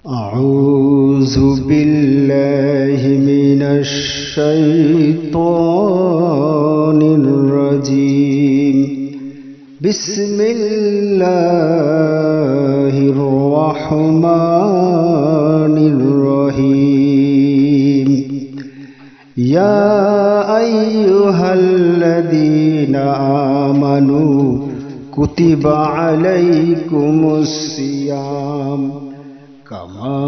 أعوذ بالله من الشيطان الرجيم بسم الله الرحمن الرحيم يا أيها الذين آمنوا كتب عليكم الصيام كما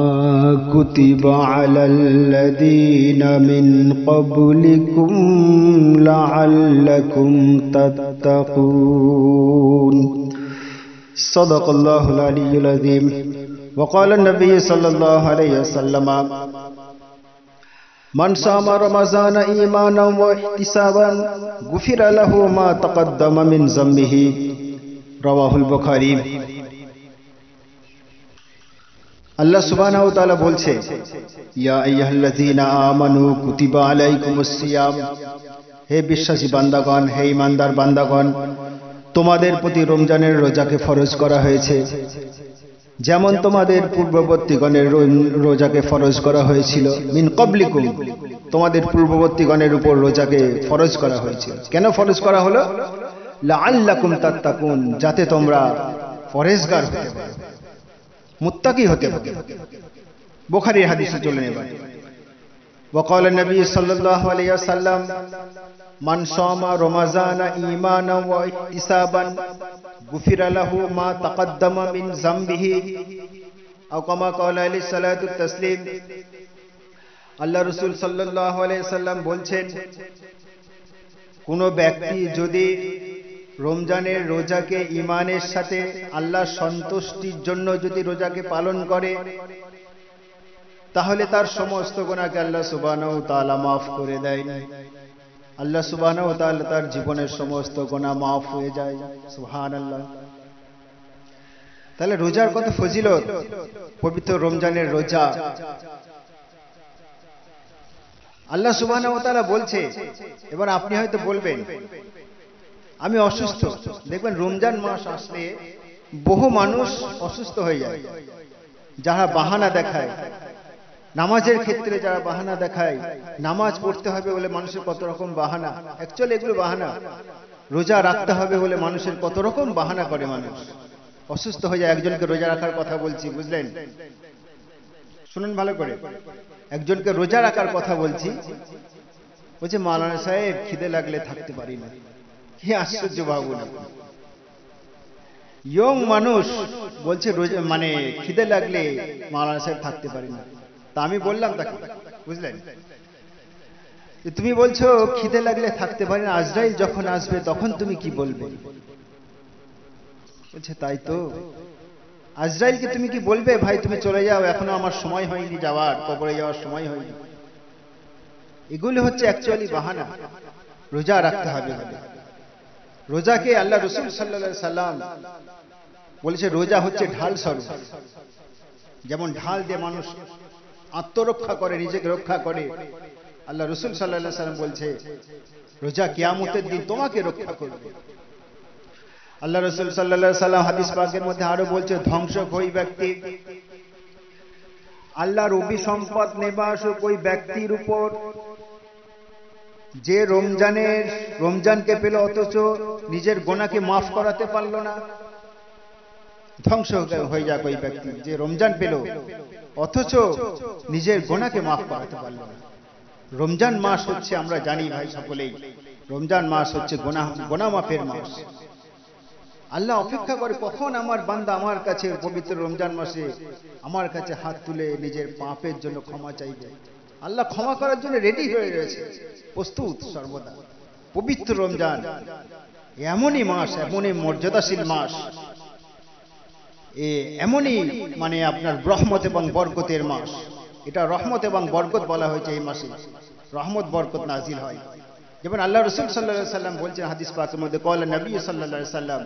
كتب على الذين من قبلكم لعلكم تتقون صدق الله العلي العظيم وقال النبي صلى الله عليه وسلم من صام رمضان إيمانا واحتسابا غفر له ما تقدم من ذنبه رواه البخاري। আল্লাহ সুবহানাহু ওয়া তাআলা বলছে ইয়া আইয়ুহাল্লাযীনা আমানু কুতিবা আলাইকুমুস সিয়াম, হে বিশ্বাসী বান্দাগণ, হে ঈমানদার বান্দাগণ, তোমাদের প্রতি রমজানের রোজাকে ফরজ করা হয়েছে, যেমন তোমাদের পূর্ববর্তীগণের রোজাকে ফরজ করা হয়েছিল। মিন ক্বাবলিকুম, তোমাদের পূর্ববর্তীগণের উপর রোজাকে ফরজ করা হয়েছিল। কেন ফরজ করা হলো? লাআল্লাকুম তাত্তাকুন, যাতে তোমরা পরহেজগার হতে পারো, মুত্তাকি হতে পারে। বুখারীর হাদিসে চলে নেবেন। وقال النبي صلى الله عليه وسلم من صام رمضان ايمانا واحتسابا غفر له ما تقدم من ذنبه او كما قال عليه الصلاه والتسليم। আল্লাহ রাসূল সাল্লাল্লাহু আলাইহি ওয়াসাল্লাম বলছেন, কোন ব্যক্তি যদি রমজানের রোজাকে ঈমানের সাথে আল্লাহর সন্তুষ্টির জন্য যদি রোজাকে পালন করে, তাহলে তার সমস্ত গুনাহকে আল্লাহ সুবহানাহু ওয়া তাআলা maaf করে দেন। আল্লাহ সুবহানাহু ওয়া তাআলা তার জীবনের সমস্ত গুনাহ maaf হয়ে যায়। সুবহানাল্লাহ। তাহলে রোজার কত ফজিলত, পবিত্র রমজানের রোজা। আল্লাহ সুবহানাহু ওয়া তাআলা বলছে, এবার আপনি হয়তো বলবেন আমি অসুস্থ। দেখবেন রমজান মাস আসলে বহু মানুষ অসুস্থ হয়ে যায়, যারা বাহানা দেখায়, নামাজের ক্ষেত্রে যারা বাহানা দেখায়, নামাজ পড়তে হবে বলে মানুষের কত রকম বাহানা, অ্যাকচুয়ালি এগুলো বাহানা। রোজা রাখতে হবে বলে মানুষের কত রকম বাহানা করে মানুষ, অসুস্থ হয়ে যায়। একজনকে রোজা রাখার কথা বলছি, বুঝলেন? শুনুন ভালো করে। একজনকে রোজা রাখার কথা বলছি, বলছে মাওলানা সাহেব খিদে লাগলে থাকতে পারি না। কি আশ্চর্য ভাবুন, ইয়ং মানুষ বলছে রোজা মানে খিদে লাগলে মাওলানা সাহেব থাকতে পারি না। তা আমি বললাম তাকে, বুঝলেন, তুমি বলছো খিদে লাগলে থাকতে পারি না, আজরাইল যখন আসবে তখন তুমি কি বলবে? বলছে তাই তো, আজরাইলকে তুমি কি বলবে, ভাই তুমি চলে যাও, এখনো আমার সময় হয়নি যাওয়ার, কবরে যাওয়ার সময় হয়নি। এগুলো হচ্ছে অ্যাকচুয়ালি বাহানা। রোজা রাখতে হবে বলে রোজাকে আল্লাহ রাসূল সাল্লাল্লাহু আলাইহি সাল্লাম বলেছে রোজা হচ্ছে ঢাল স্বরূপ। যেমন ঢাল দিয়ে মানুষ আত্মরক্ষা করে, নিজেকে রক্ষা করে, আল্লাহ রাসূল সাল্লাল্লাহু আলাইহি সাল্লাম বলছে রোজা কিয়ামতের দিন তোমাকে রক্ষা করবে। আল্লাহ রাসূল সাল্লাল্লাহু আলাইহি সাল্লাম হাদিস পাকের মধ্যে আরো বলছে, ধ্বংস ওই ব্যক্তি, আল্লাহর অভিসম্পদ নিবাসক ওই ব্যক্তির উপর যে রমজানকে পেল অথচ নিজের গুনাহকে মাফ করাতে পারল না। ধ্বংস হয়ে যাক ওই ব্যক্তি যে রমজান পেল অথচ নিজের গুনাহকে মাফ করাতে পারল না। রমজান মাস হচ্ছে, আমরা জানি ভাই সকলেই, রমজান মাস হচ্ছে গুনাহ মাফের মাস। আল্লাহ অপেক্ষা করে কখন আমার বান্দা আমার কাছে পবিত্র রমজান মাসে আমার কাছে হাত তুলে নিজের পাপের জন্য ক্ষমা চাইবে। আল্লাহ ক্ষমা করার জন্য রেডি হয়ে রয়েছে, প্রস্তুত সর্বদা। পবিত্র রমজান এমনই মাস, এমনই মর্যাদাশীল মাস, এমনই মানে আপনার রহমত এবং বরকতের মাস। এটা রহমত এবং বরকত বলা হয়েছে, এই মাসে রহমত বরকত নাজিল হয়। যেমন আল্লাহ রাসূল সাল্লাল্লাহু আলাইহি সাল্লাম বলছেন হাদিস পাকের মধ্যে, ক্বালা নবী সাল্লাল্লাহু আলাইহি সাল্লাম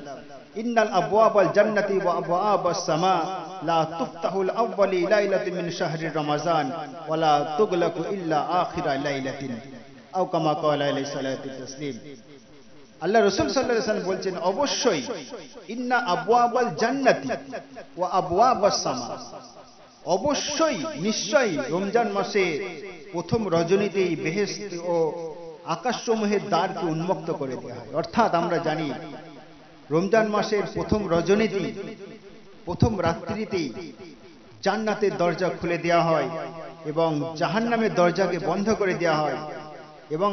ইন্নাল আবওয়াবাল জান্নাতি ওয়া আবওয়াবাস সামা লা তুফতাহুল আউয়ালি লাইলাতিন মিন শাহরি রমাযান ওয়া লা তুগলাকু ইল্লা আখিরা লাইলাতিন আও কামা ক্বালা আলাইহিস সালাতু ওয়াস তাসলিম। আল্লাহ রাসূল সাল্লাল্লাহু আলাইহি ওয়াসাল্লাম বলছেন অবশ্যই ইন্না আবওয়াবাল জান্নাতি ওয়া আবওয়াবাস সামা, অবশ্যই নিশ্চয়ই রমজান মাসে প্রথম রজনীতেই বেহেশত ও আকাশসমূহের দ্বারকে উন্মুক্ত করে দেওয়া হয়। অর্থাৎ আমরা জানি রমজান মাসের প্রথম রজনীতেই, প্রথম রাত্রিতেই জান্নাতের দরজা খুলে দেওয়া হয় এবং জাহান্নামের দরজাকে বন্ধ করে দেওয়া হয়, এবং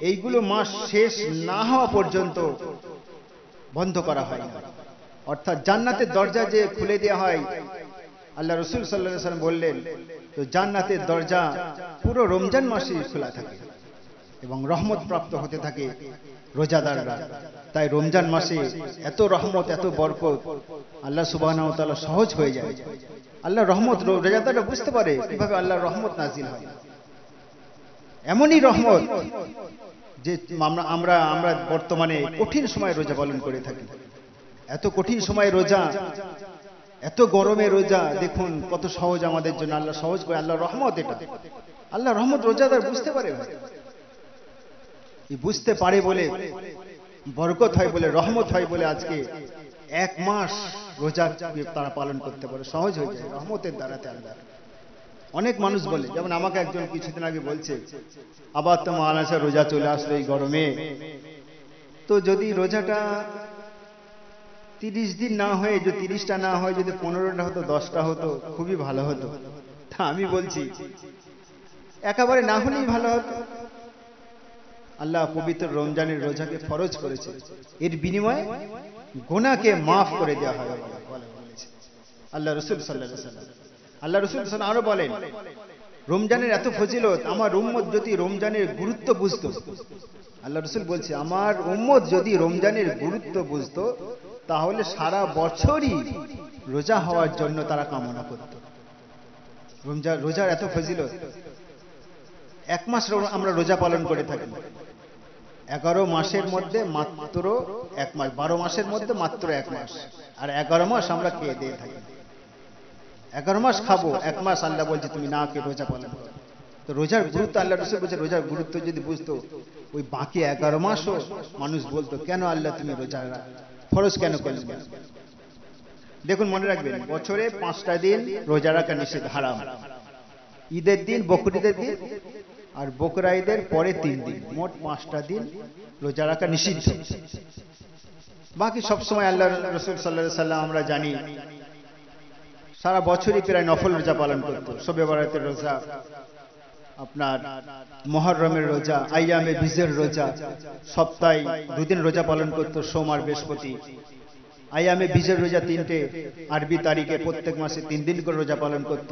এইগুলো মাস শেষ না হওয়া পর্যন্ত বন্ধ করা হয় না। অর্থাৎ জান্নাতের দরজা যে খুলে দেওয়া হয়, আল্লাহ রসুল সাল্লাল্লাহু আলাইহি ওয়াসাল্লাম বললেন, তো জান্নাতের দরজা পুরো রমজান মাসে খোলা থাকে এবং রহমত প্রাপ্ত হতে থাকে রোজাদাররা। তাই রমজান মাসে এত রহমত, এত বরকত, আল্লাহ সুবহানাহু ওয়া তাআলা সহজ হয়ে যায়। আল্লাহ রহমত রোজাদাররা বুঝতে পারে কিভাবে আল্লাহর রহমত নাজিল হয়। এমনই রহমত যে আমরা বর্তমানে কঠিন সময় রোজা পালন করে থাকি। এত কঠিন সময় রোজা, এত গরমে রোজা, দেখুন কত সহজ আমাদের জন্য আল্লাহ সহজ করে। আল্লাহ রহমত, এটা আল্লাহ রহমত রোজাদার বুঝতে পারে, বুঝতে পারে বলে বরকত হয়, বলে রহমত হয়, বলে আজকে এক মাস রোজা তারা পালন করতে পারে, সহজ হয়ে যায় রহমতের দ্বারাতে। আল্লাহ অনেক মানুষ বলে, যেমন আমাকে একজন কিছুদিন আগে বলছে, আবার তো মহারাজা রোজা চলে আসলো এই গরমে, তো যদি রোজাটা 30 দিন না হয়ে, যদি 30টা না হয়, যদি 15টা হতো, 10টা হতো, খুবই ভালো হতো। তা আমি বলছি একেবারে না হলেই ভালো হতো। আল্লাহ পবিত্র রমজানের রোজাকে ফরজ করেছে, এর বিনিময়ে গুনাহকে মাফ করে দেওয়া হয় আল্লাহ রসুল সাল্লাল্লাহু আলাইহি ওয়াসাল্লাম। আল্লাহ রসুল সাল্লাল্লাহু আরো বলেন, রমজানের এত ফজিলত, আমার উম্মত যদি রমজানের গুরুত্ব বুঝতো, আল্লাহ রসুল বলছে, আমার উম্মত যদি রমজানের গুরুত্ব বুঝতো, তাহলে সারা বছরই রোজা হওয়ার জন্য তারা কামনা করত। রোজার এত ফজিলত। এক মাস আমরা রোজা পালন করে থাকি, 11 মাসের মধ্যে মাত্র এক মাস, 12 মাসের মধ্যে মাত্র এক মাস, আর 11 মাস আমরা খেয়ে দিয়ে থাকি। 11 মাস খাবো, এক মাস আল্লাহ বলছে তুমি না খেয়ে রোজা পালন করো। তো রোজার গুরুত্ব আল্লাহ রসুল বলছে, রোজার গুরুত্ব যদি বুঝতো, ওই বাকি 11 মাসও মানুষ বলতো, কেন আল্লাহ তুমি রোজা ফরজ কেন করলেন? দেখুন, মনে রাখবেন, বছরে 5টা দিন রোজা রাখা নিষেধ, হারাম। ঈদের দিন, বকরীদের দিন, আর বকরা ঈদের পরে 3 দিন, মোট 5টা দিন রোজা রাখা নিষিদ্ধ। বাকি সব সময় আল্লাহ রাসূল সাল্লাল্লাহু আলাইহি ওয়াসাল্লাম আমরা জানি সারা বছরই প্রায় নফল রোজা পালন করত। শবে বরাতের রোজা, আপনার মুহররমের রোজা, আইয়ামে বীজের রোজা, সপ্তাহে 2 দিন রোজা পালন করত, সোম আর বৃহস্পতি। আইয়ামে বীজের রোজা 3টে আরবি তারিখে, প্রত্যেক মাসে 3 দিন করে রোজা পালন করত।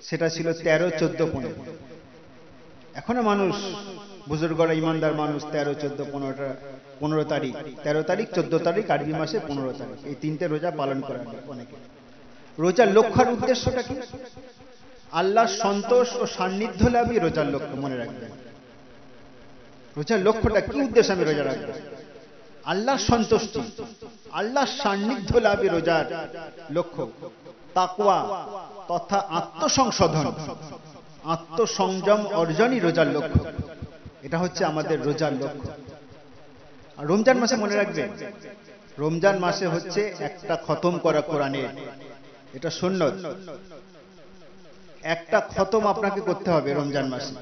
সেটা ছিল 13, 14, 15। এখনো মানুষ, বুজুর্গরা, ইমানদার মানুষ 13, 14, 15 তারিখ, 13 তারিখ, 14 তারিখ, আরবি মাসে 15 তারিখ, এই 3টে রোজা পালন করেন অনেকে। রোজার লক্ষ্য আর উদ্দেশ্যটা কি? আল্লাহর সন্তোষ ও সান্নিধ্য লাভই রোজার লক্ষ্য, মনে রাখবেন। রোজার লক্ষ্যটা কি, উদ্দেশ্য আমি রোজা রাখবো? আল্লাহর সন্তুষ্টি, আল্লাহর সান্নিধ্য লাভই রোজার লক্ষ্য। তাকওয়া তথা আত্মসংশোধন, আত্মসংযম অর্জনই রোজার লক্ষ্য। এটা হচ্ছে আমাদের রোজার লক্ষ্য। আর রমজান মাসে মনে রাখবেন, রমজান মাসে হচ্ছে একটা খতম করা কোরআনের, এটা সুন্নত। একটা খতম আপনাকে করতে হবে রমজান মাসে,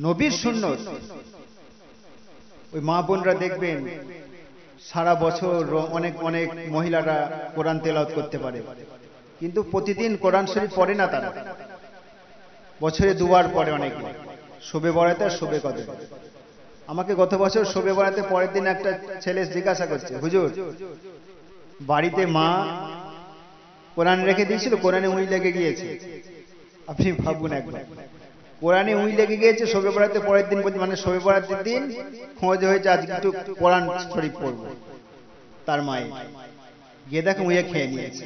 নবীর সুন্নত। ওই মা বোনরা দেখবেন সারা বছর অনেক অনেক মহিলারা কোরআন তেলাওয়াত করতে পারে, কিন্তু প্রতিদিন কোরআন শরীফ পড়ে না তারা। বছরে 2 বার পড়ে অনেকে, শবে বরাতে আর শবে কদর। আমাকে গত বছর শবে বরাতে পরের দিন একটা ছেলে জিজ্ঞাসা করছে, হুজুর বাড়িতে মা কোরআন রেখে দিয়েছিল, কোরআনে উই লেগে গিয়েছে। আপনি ভাবুন একবার, কোরআনে উই লেগে গিয়েছে, শবে বরাতে পরের দিন, মানে শবে বরাতের দিন খোঁজ হয়েছে আজকে একটু কোরআন শরীফ পড়বো, তার মায়ে গিয়ে দেখো উইয়ে খেয়ে নিয়েছে।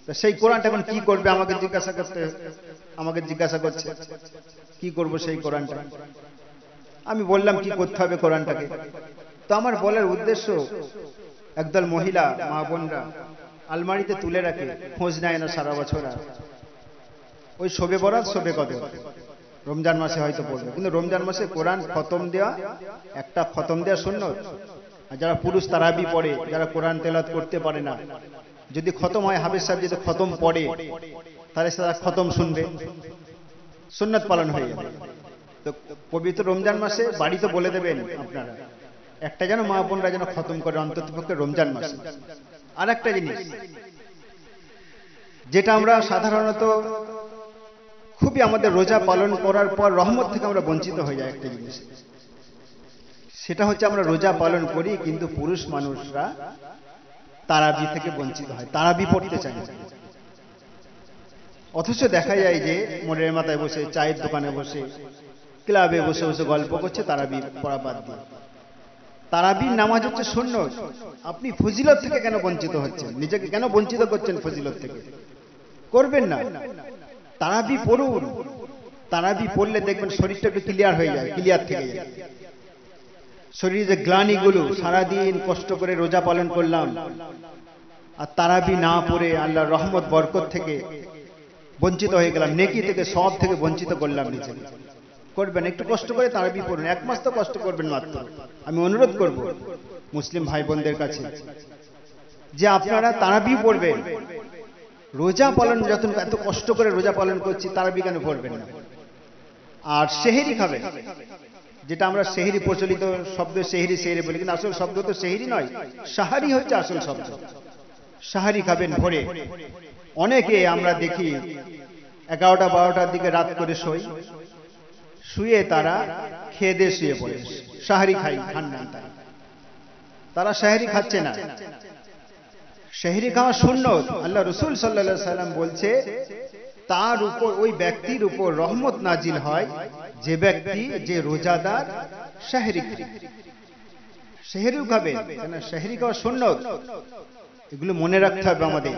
তো সেই কোরআনটা এখন কি করবে আমাকে জিজ্ঞাসা করছে কি করব সেই কোরআনটা। আমি বললাম কি করতে হবে কোরআনটাকে। তো আমার বলার উদ্দেশ্য, একদল মহিলা মা বোনরা আলমারিতে তুলে রাখে, খোঁজ নেয় না সারা বছর, আর ওই শবে বরাত শবে কদর রমজান মাসে হয়তো পড়বে, কিন্তু রমজান মাসে কোরআন খতম দেওয়া, একটা খতম দেওয়া সুন্নত। আর যারা পুরুষ তারাবি পড়ে, যারা কোরআন তেলাওয়াত করতে পারে না, যদি খতম হয়, হাফেজ সাহেব যদি খতম পড়ে তাহলে তারা খতম শুনবে, সুন্নাত পালন হয়ে যাবে। তো পবিত্র রমজান মাসে বাড়িতে বলে দেবেন আপনারা, একটা যেন মা বোনরা যেন খতম করে অন্ততপক্ষে রমজান মাসে। আর একটা জিনিস যেটা আমরা সাধারণত খুবই আমাদের রোজা পালন করার পর রহমত থেকে আমরা বঞ্চিত হয়ে যাই, একটা জিনিস সেটা হচ্ছে আমরা রোজা পালন করি কিন্তু পুরুষ মানুষরা তারাবি থেকে বঞ্চিত হয়, তারাবি পড়তে চায় না। অথচ দেখা যায় যে মোড়ের মাথায় বসে, চায়ের দোকানে বসে, ক্লাবে বসে বসে গল্প করছে তারাবি পড়া বাদ দিয়ে। তারাবির নামাজ হচ্ছে সুন্নত, আপনি ফজিলত থেকে কেন বঞ্চিত হচ্ছেন? নিজেকে কেন বঞ্চিত করছেন ফজিলত থেকে? করবেন না, তারাবি পড়ুন। তারাবি পড়লে দেখবেন শরীরটা একটু ক্লিয়ার হয়ে যায়, ক্লিয়ার থেকে যায়। শরীরে যে গ্লানিগুলো, সারাদিন কষ্ট করে রোজা পালন করলাম আর তারাবি না পড়ে আল্লাহর রহমত বরকত থেকে বঞ্চিত হয়ে গেলাম, নেকি থেকে, সব থেকে বঞ্চিত করলাম নিজেকে। করবেন, একটু কষ্ট করে তারাবি পড়ুন, 1 মাস তো কষ্ট করবেন মাত্র। আমি অনুরোধ করব মুসলিম ভাই বোনদের কাছে যে আপনারা তারাবি পড়বেন। রোজা পালন যত এত কষ্ট করে রোজা পালন করছি, তারাবি কেন পড়বেন না? আর সেহরি খাবেন, যেটা আমরা সেহরি, প্রচলিত শব্দ সেহরি সেহরি বলি, কিন্তু আসল শব্দ তো সেহরি নয়, সাহারি হচ্ছে আসল শব্দ। সাহারি খাবেন ভোরে। অনেকে আমরা দেখি 11টা 12টার দিকে রাত করে শুয়ে তারা খেয়ে দিয়ে শুয়ে পড়ে, সাহারি খান না, তারা সাহারি খাচ্ছে না। সাহারি খাওয়া সুন্নত। আল্লাহ রাসূল সাল্লাল্লাহু আলাইহি সাল্লাম বলছে তার উপর, ওই ব্যক্তির উপর রহমত নাজিল হয় যে ব্যক্তি, যে রোজাদার সাহারি খায়। সাহারিও খাবেন, কেন সাহারি খাওয়া সুন্নত, এগুলো মনে রাখতে হবে আমাদের।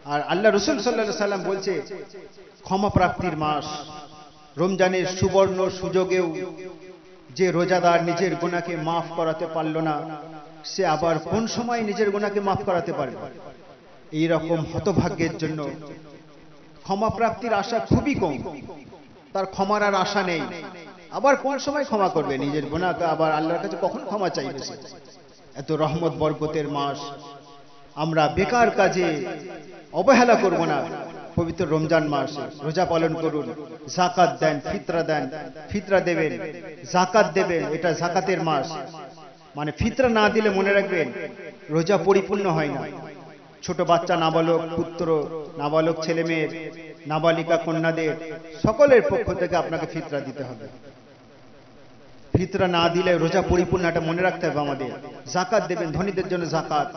আর আল্লাহ রাসূল সাল্লাল্লাহু আলাইহি সাল্লাম বলছে ক্ষমা প্রাপ্তির মাস রমজানের সুবর্ণ সুযোগেও যে রোজাদার নিজের গুনাহকে মাফ করাতে পারল না, সে আবার কোন সময় নিজের গুনাহকে মাফ করাতে পারবে? এই রকম হতভাগ্যের জন্য ক্ষমা প্রাপ্তির আশা খুবই কম, তার ক্ষমার আর আশা নেই। আবার কোন সময় ক্ষমা করবে নিজের গুনাহকে? আবার আল্লাহর কাছে কখন ক্ষমা চাইবে সে? এত রহমত বরকতের মাস, আমরা বেকার কাজে অবহেলা করব না। পবিত্র রমজান মাসে রোজা পালন করুন, যাকাত দেন, ফিতরা দেন, ফিতরা দেবেন, যাকাত দেবেন। এটা যাকাতের মাস, মানে ফিতরা না দিলে মনে রাখবেন রোজা পরিপূর্ণ হয় না। ছোট বাচ্চা, নাবালক পুত্র, নাবালক ছেলে মেয়ের, নাবালিকা কন্যাদের সকলের পক্ষ থেকে আপনাকে ফিতরা দিতে হবে। ফিতরা না দিলে রোজা পরিপূর্ণ, এটা মনে রাখতে হবে আমাদের। যাকাত দেবেন, ধনীদের জন্য যাকাত।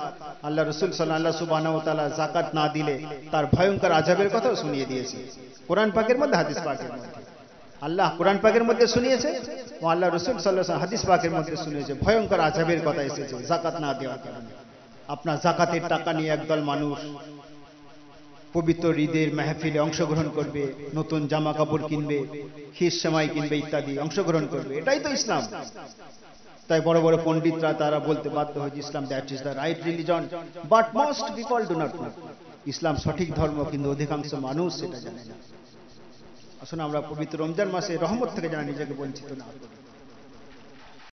আল্লাহ রাসূল সাল্লাল্লাহু সুবহানাহু ওয়া তাআলা যাকাত না দিলে তার ভয়ঙ্কর আযাবের কথাও শুনিয়ে দিয়েছে কোরআন পাকের মধ্যে, হাদিস পাকের মধ্যে। আল্লাহ কোরআন পাকের মধ্যে শুনিয়েছে ও আল্লাহ রাসূল সাল্লাল্লাহু আলাইহি ওয়াসাল্লাম হাদিস পাকের মধ্যে শুনিয়েছে, ভয়ঙ্কর আযাবের কথা এসেছে যাকাত না দেওয়ার কারণে। আপনার যাকাতের টাকা নিয়ে একদল মানুষ পবিত্র ঈদের মাহফিলে অংশগ্রহণ করবে, নতুন জামা কাপড় কিনবে, খির সেমাই কিনবে ইত্যাদি, অংশগ্রহণ করবে। এটাই তো ইসলাম। তাই বড় বড় পণ্ডিতরা তারা বলতে বাধ্য হয়েছে Islam that is the right religion, but most people do not know. ইসলাম সঠিক ধর্ম, কিন্তু অধিকাংশ মানুষ সেটা জানে না। আসুন আমরা পবিত্র রমজান মাসে রহমত থেকে যেন নিজেকে বঞ্চিত না করি।